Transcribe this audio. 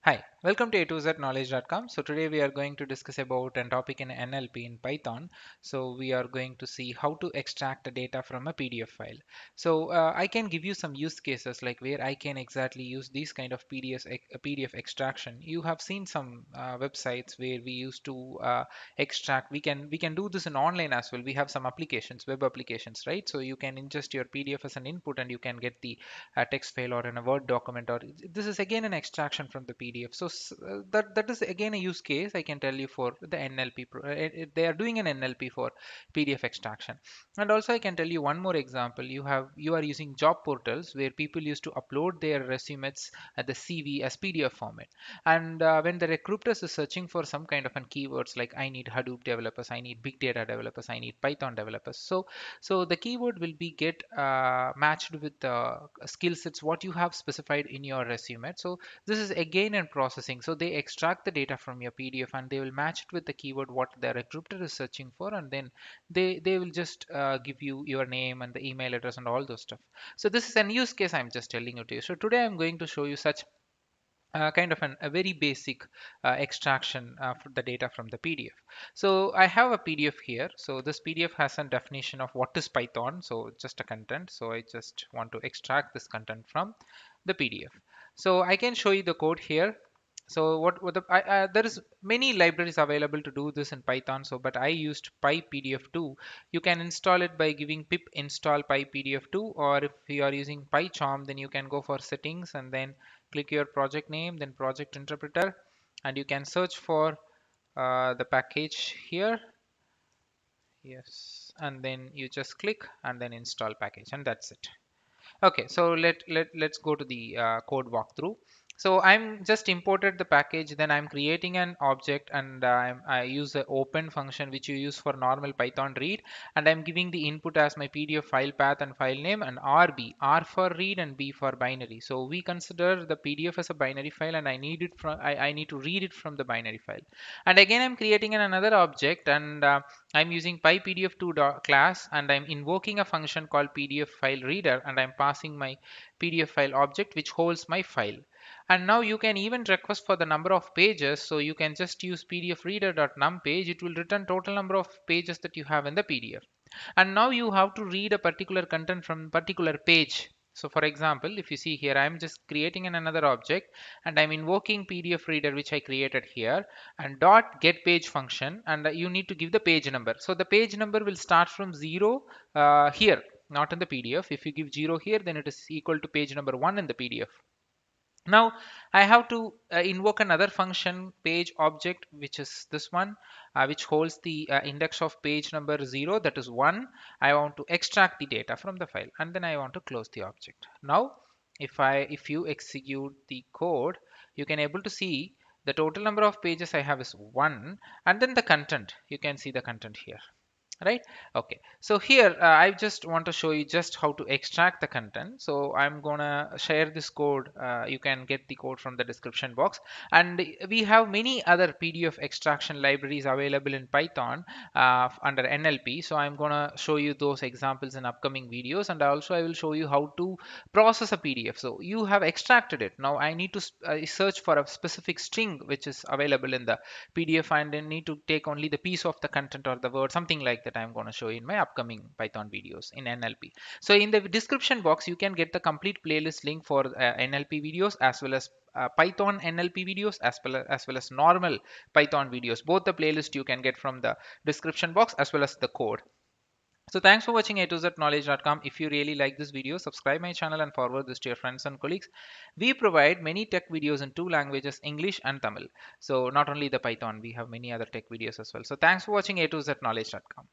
Hi, welcome to A2Z Knowledge.com. So today we are going to discuss about a topic in NLP in Python. So we are going to see how to extract the data from a PDF file. So I can give you some use cases like where I can exactly use these kind of PDF extraction. You have seen some websites where we used to extract. We can do this in online as well. We have some applications, web applications, right? So you can ingest your PDF as an input and you can get the text file or in a Word document, or this is again an extraction from the PDF. So that is again a use case I can tell you for the NLP. They are doing an NLP for PDF extraction. And also I can tell you one more example. You are using job portals where people used to upload their resumes at the CV as PDF format. And when the recruiters is searching for some kind of an keywords like I need Hadoop developers, I need big data developers, I need Python developers. So the keyword will be get matched with the skill sets what you have specified in your resume. So this is again in processing. So they extract the data from your PDF and they will match it with the keyword what the recruiter is searching for, and then they will just give you your name and the email address and all those stuff. So this is a use case I'm just telling you to you. So today I'm going to show you such kind of a very basic extraction for the data from the PDF. So I have a PDF here. So this PDF has a definition of what is Python. So just a content. So I just want to extract this content from the PDF. So I can show you the code here. So there is many libraries available to do this in Python. So but I used PyPDF2. You can install it by giving pip install PyPDF2, or if you are using PyCharm, then you can go for settings and then click your project name, then project interpreter, and you can search for the package here. Yes, and then you just click and then install package, and that's it. Okay, so let's go to the code walkthrough. So I'm just imported the package, then I'm creating an object, and I use the open function which you use for normal Python read, and I'm giving the input as my PDF file path and file name, and RB, R for read and B for binary. So we consider the PDF as a binary file, and I need to read it from the binary file. And again I'm creating another object, and I'm using PyPDF2 class, and I'm invoking a function called PDF file reader, and I'm passing my PDF file object which holds my file. And now you can even request for the number of pages. So you can just use PDF reader.num page. It will return total number of pages that you have in the PDF. And now you have to read a particular content from particular page. So for example, if you see here, I'm just creating another object and I'm invoking PDF reader which I created here, and dot get page function, and you need to give the page number. So the page number will start from 0 here, not in the PDF. If you give 0 here, then it is equal to page number 1 in the PDF. Now I have to invoke another function page object, which is this one, which holds the index of page number 0, that is 1. I want to extract the data from the file, and then I want to close the object. Now if you execute the code, you can able to see the total number of pages I have is 1, and then the content, you can see the content here, right? Okay, so here I just want to show you just how to extract the content. So I'm gonna share this code. You can get the code from the description box, and we have many other PDF extraction libraries available in Python under NLP. So I'm gonna show you those examples in upcoming videos, and also I will show you how to process a PDF. So you have extracted it. Now I need to search for a specific string which is available in the PDF, and then need to take only the piece of the content or the word, something like that I'm going to show you in my upcoming Python videos in NLP. So in the description box, you can get the complete playlist link for NLP videos as well as Python NLP videos as well as normal Python videos. Both the playlist you can get from the description box as well as the code. So thanks for watching A2Z Knowledge.com. If you really like this video, subscribe my channel and forward this to your friends and colleagues. We provide many tech videos in two languages, English and Tamil. So not only the Python, we have many other tech videos as well. So thanks for watching A2Z Knowledge.com.